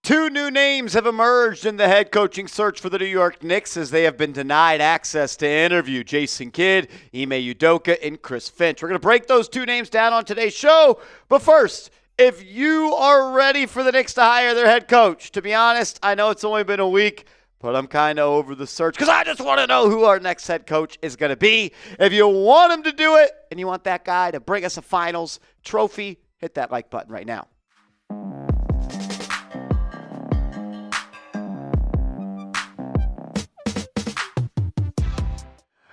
Two new names have emerged in the head coaching search for the New York Knicks as they have been denied access to interview. Jason Kidd, Ime Udoka, and Chris Finch. We're going to break those two names down on today's show. But first, if you are ready for the Knicks to hire their head coach, to be honest, I know it's only been a week, but I'm kind of over the search because I just want to know who our next head coach is going to be. If you want him to do it and you want that guy to bring us a finals trophy, hit that like button right now.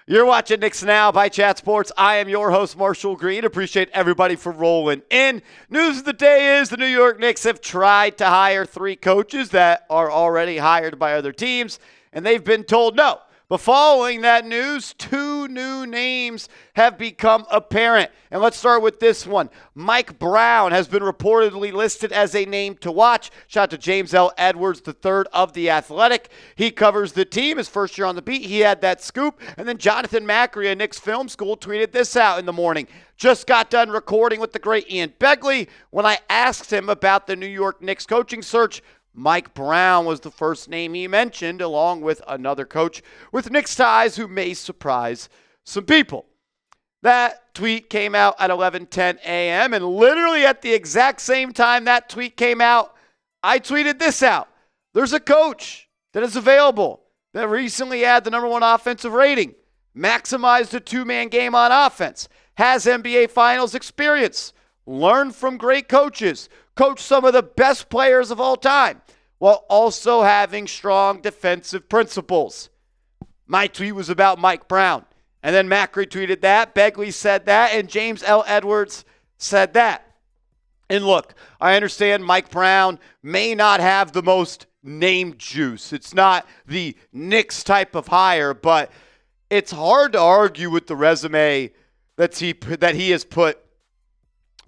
You're watching Knicks Now by Chat Sports. I am your host, Marshall Green. Appreciate everybody for rolling in. News of the day is the New York Knicks have tried to hire three coaches that are already hired by other teams, and they've been told no. But following that news, two new names have become apparent. And let's start with this one. Mike Brown has been reportedly listed as a name to watch. Shout out to James L. Edwards III of The Athletic. He covers the team. His first year on the beat, he had that scoop. And then Jonathan Macri at Knicks Film School tweeted this out in the morning. Just got done recording with the great Ian Begley. When I asked him about the New York Knicks coaching search, Mike Brown was the first name he mentioned, along with another coach with Knicks ties who may surprise some people. That tweet came out at 11:10 a.m., and literally at the exact same time that tweet came out, I tweeted this out. There's a coach that is available that recently had the number one offensive rating, maximized a two-man game on offense, has NBA Finals experience, learned from great coaches, coached some of the best players of all time, while also having strong defensive principles. My tweet was about Mike Brown. And then Macri tweeted that, Begley said that, and James L. Edwards said that. And look, I understand Mike Brown may not have the most name juice. It's not the Knicks type of hire, but it's hard to argue with the resume that he has put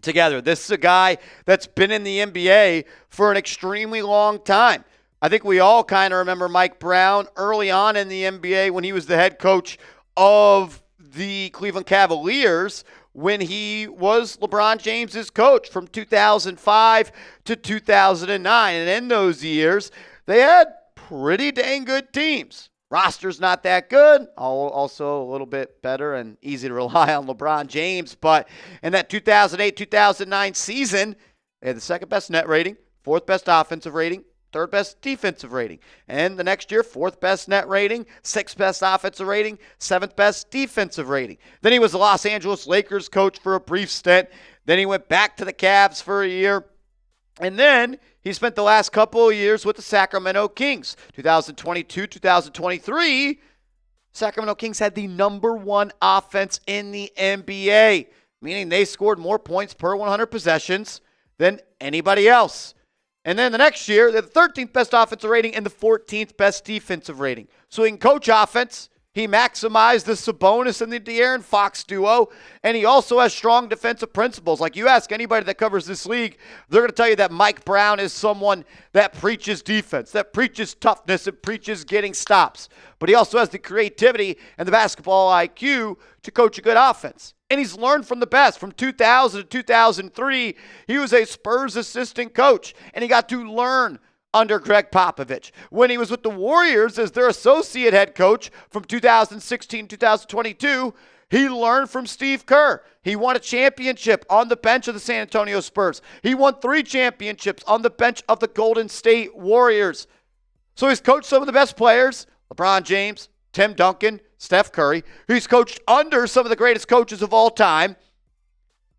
together. This is a guy that's been in the NBA for an extremely long time. I think we all kind of remember Mike Brown early on in the NBA when he was the head coach of the Cleveland Cavaliers when he was LeBron James's coach from 2005 to 2009. And in those years, they had pretty dang good teams. Roster's not that good, also a little bit better and easy to rely on LeBron James. But in that 2008-2009 season, they had the second best net rating, fourth best offensive rating, third best defensive rating. And the next year, fourth best net rating, sixth best offensive rating, seventh best defensive rating. Then he was the Los Angeles Lakers coach for a brief stint. Then he went back to the Cavs for a year. And then he spent the last couple of years with the Sacramento Kings. 2022, 2023, Sacramento Kings had the number one offense in the NBA, meaning they scored more points per 100 possessions than anybody else. And then the next year, they're the 13th best offensive rating and the 14th best defensive rating. So he can coach offense. He maximized the Sabonis and the De'Aaron Fox duo, and he also has strong defensive principles. Like you ask anybody that covers this league, they're going to tell you that Mike Brown is someone that preaches defense, that preaches toughness, and preaches getting stops. But he also has the creativity and the basketball IQ to coach a good offense. And he's learned from the best. From 2000 to 2003, he was a Spurs assistant coach, and he got to learn under Greg Popovich. When he was with the Warriors as their associate head coach from 2016 to 2022, he learned from Steve Kerr. He won a championship on the bench of the San Antonio Spurs. He won 3 championships on the bench of the Golden State Warriors. So he's coached some of the best players, LeBron James, Tim Duncan, Steph Curry. He's coached under some of the greatest coaches of all time.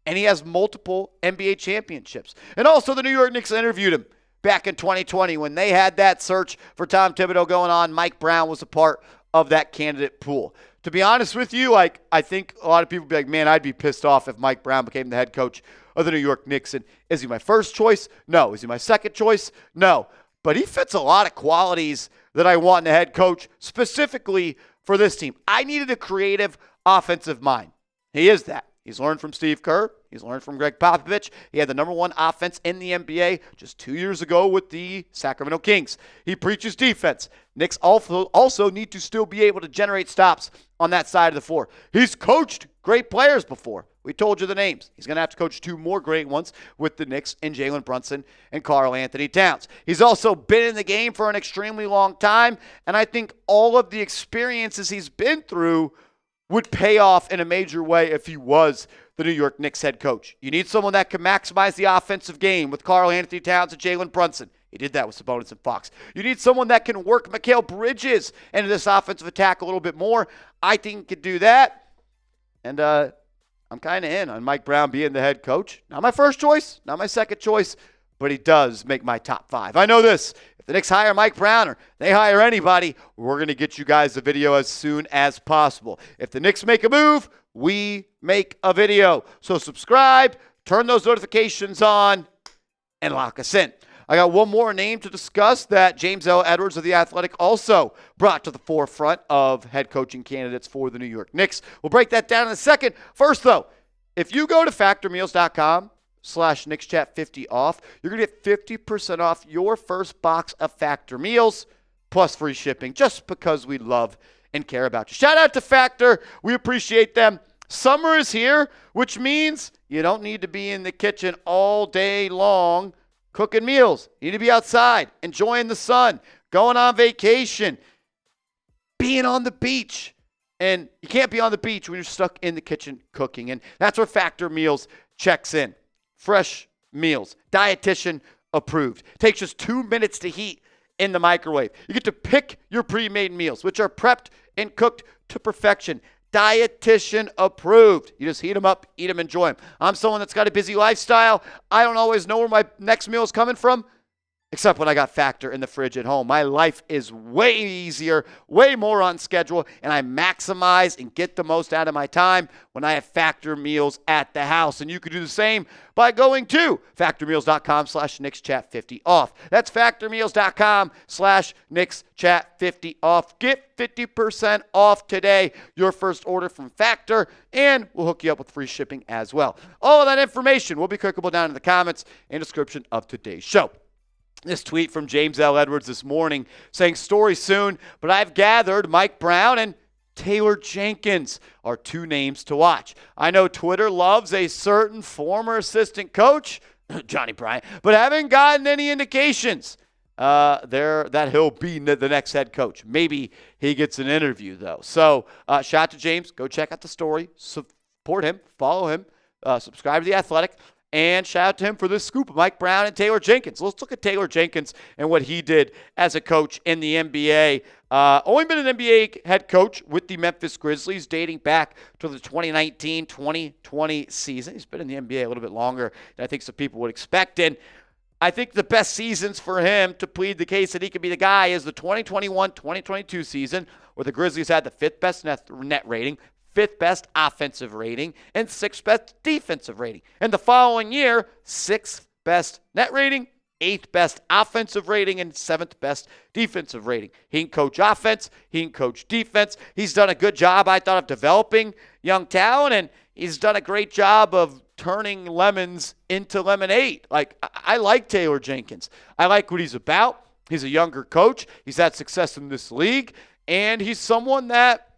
And he has multiple NBA championships. And also the New York Knicks interviewed him back in 2020 when they had that search for Tom Thibodeau going on. Mike Brown was a part of that candidate pool. To be honest with you, I think a lot of people would be like, man, I'd be pissed off if Mike Brown became the head coach of the New York Knicks. And is he my first choice? No. Is he my second choice? No. But he fits a lot of qualities that I want in a head coach, specifically for this team. I needed a creative offensive mind. He is that. He's learned from Steve Kerr. He's learned from Greg Popovich. He had the number one offense in the NBA just 2 years ago with the Sacramento Kings. He preaches defense. Knicks also need to still be able to generate stops on that side of the floor. He's coached great players before. We told you the names. He's going to have to coach 2 more great ones with the Knicks and Jalen Brunson and Karl Anthony Towns. He's also been in the game for an extremely long time, and I think all of the experiences he's been through would pay off in a major way if he was the New York Knicks head coach. You need someone that can maximize the offensive game with Karl Anthony Towns and Jalen Brunson. He did that with Sabonis and Fox. You need someone that can work Mikal Bridges into this offensive attack a little bit more. I think he could do that. And I'm kind of in on Mike Brown being the head coach. Not my first choice, not my second choice, but he does make my top 5. I know this. If the Knicks hire Mike Brown or they hire anybody, we're going to get you guys the video as soon as possible. If the Knicks make a move, we make a video. So subscribe, turn those notifications on, and lock us in. I got one more name to discuss that James L. Edwards of The Athletic also brought to the forefront of head coaching candidates for the New York Knicks. We'll break that down in a second. First, though, if you go to factormeals.com/KnicksChat50 off, you're going to get 50% off your first box of Factor Meals plus free shipping just because we love and care about you. Shout out to Factor. We appreciate them. Summer is here, which means you don't need to be in the kitchen all day long cooking meals. You need to be outside, enjoying the sun, going on vacation, being on the beach. And you can't be on the beach when you're stuck in the kitchen cooking. And that's where Factor Meals checks in. Fresh meals, dietitian approved. Takes just 2 minutes to heat in the microwave. You get to pick your pre-made meals, which are prepped and cooked to perfection. Dietitian approved. You just heat them up, eat them, enjoy them. I'm someone that's got a busy lifestyle. I don't always know where my next meal is coming from, except when I got Factor in the fridge at home. My life is way easier, way more on schedule, and I maximize and get the most out of my time when I have Factor meals at the house. And you can do the same by going to factormeals.com/KnicksChat50 off. That's factormeals.com/KnicksChat50 off. Get 50% off today, your first order from Factor, and we'll hook you up with free shipping as well. All of that information will be clickable down in the comments and description of today's show. This tweet from James L. Edwards this morning saying, story soon, but I've gathered Mike Brown and Taylor Jenkins are 2 names to watch. I know Twitter loves a certain former assistant coach, Johnny Bryant, but haven't gotten any indications that he'll be the next head coach. Maybe he gets an interview, though. So shout out to James. Go check out the story. Support him. Follow him. Subscribe to The Athletic. And shout out to him for this scoop of Mike Brown and Taylor Jenkins. Let's look at Taylor Jenkins and what he did as a coach in the NBA. Only been an NBA head coach with the Memphis Grizzlies dating back to the 2019-2020 season. He's been in the NBA a little bit longer than I think some people would expect. And I think the best seasons for him to plead the case that he could be the guy is the 2021-2022 season, where the Grizzlies had the 5th best net rating, 5th best offensive rating, and 6th best defensive rating. And the following year, 6th best net rating, 8th best offensive rating, and 7th best defensive rating. He can coach offense. He can coach defense. He's done a good job, I thought, of developing young talent, and he's done a great job of turning lemons into lemonade. I like Taylor Jenkins. I like what he's about. He's a younger coach. He's had success in this league, and he's someone that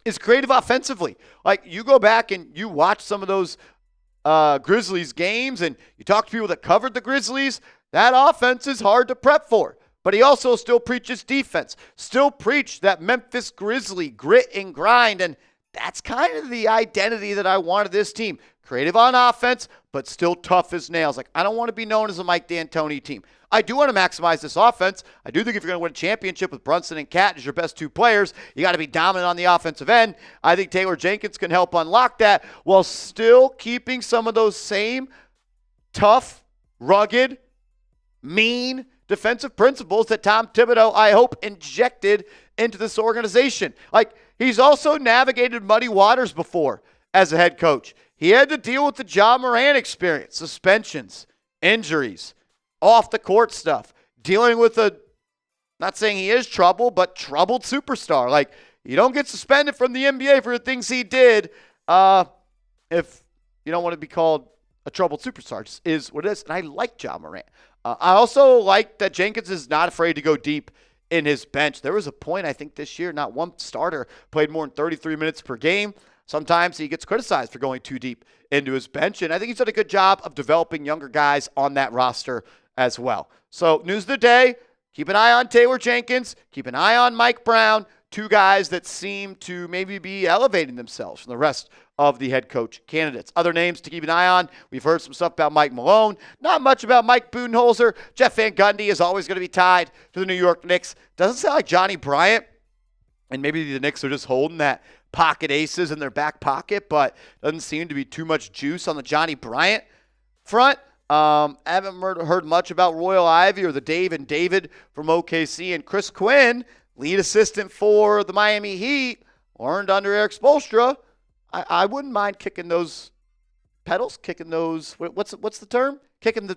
is creative offensively. You go back and you watch some of those Grizzlies games and you talk to people that covered the Grizzlies, that offense is hard to prep for. But he also still preaches defense, still preach that Memphis Grizzly grit and grind, and that's kind of the identity that I wanted this team. Creative on offense, but still tough as nails. I don't want to be known as a Mike D'Antoni team. I do want to maximize this offense. I do think if you're going to win a championship with Brunson and Cat as your best 2 players, you got to be dominant on the offensive end. I think Taylor Jenkins can help unlock that while still keeping some of those same tough, rugged, mean defensive principles that Tom Thibodeau, I hope, injected into this organization. He's also navigated muddy waters before as a head coach. He had to deal with the Ja Morant experience, suspensions, injuries, off-the-court stuff, dealing with not saying he is trouble, but troubled superstar. You don't get suspended from the NBA for the things he did if you don't want to be called a troubled superstar. Just is what it is. And I like Ja Morant. I also like that Jenkins is not afraid to go deep in his bench. There was a point, I think, this year, not one starter played more than 33 minutes per game. sometimes he gets criticized for going too deep into his bench, and I think he's done a good job of developing younger guys on that roster as well. So news of the day, keep an eye on Taylor Jenkins, keep an eye on Mike Brown, two guys that seem to maybe be elevating themselves from the rest of the head coach candidates. Other names to keep an eye on, we've heard some stuff about Mike Malone, not much about Mike Budenholzer. Jeff Van Gundy is always going to be tied to the New York Knicks. Doesn't sound like Johnny Bryant, and maybe the Knicks are just holding that pocket aces in their back pocket, but doesn't seem to be too much juice on the Johnny Bryant front. Haven't heard much about Royal Ivey or the Dave and David from OKC, and Chris Quinn, lead assistant for the Miami Heat, learned under Eric Spoelstra. I wouldn't mind kicking those pedals, kicking those, what's the term? Kicking the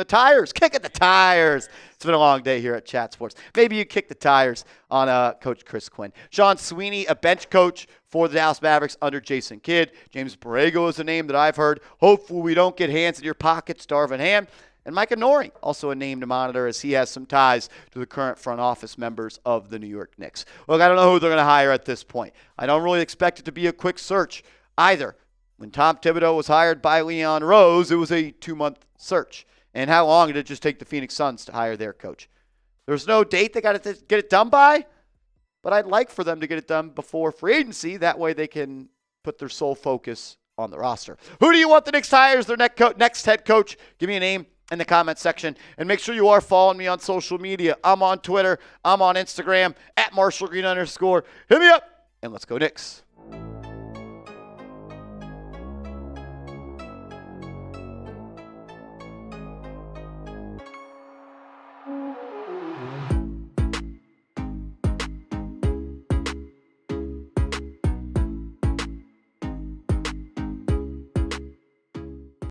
tires. Kicking the tires. It's been a long day here at Chat Sports. Maybe you kick the tires on Coach Chris Quinn. Sean Sweeney, a bench coach for the Dallas Mavericks under Jason Kidd. James Borrego is a name that I've heard. Hopefully we don't get hands in your pockets, Darvin Ham. And Micah Noring, also a name to monitor as he has some ties to the current front office members of the New York Knicks. Look, I don't know who they're going to hire at this point. I don't really expect it to be a quick search either. When Tom Thibodeau was hired by Leon Rose, it was a 2-month search. And how long did it just take the Phoenix Suns to hire their coach? There's no date they got to get it done by, but I'd like for them to get it done before free agency. That way they can put their sole focus on the roster. Who do you want the Knicks to hire as their next head coach? Give me a name in the comment section. And make sure you are following me on social media. I'm on Twitter. I'm on Instagram, @MarshallGreen_. Hit me up, and let's go Knicks.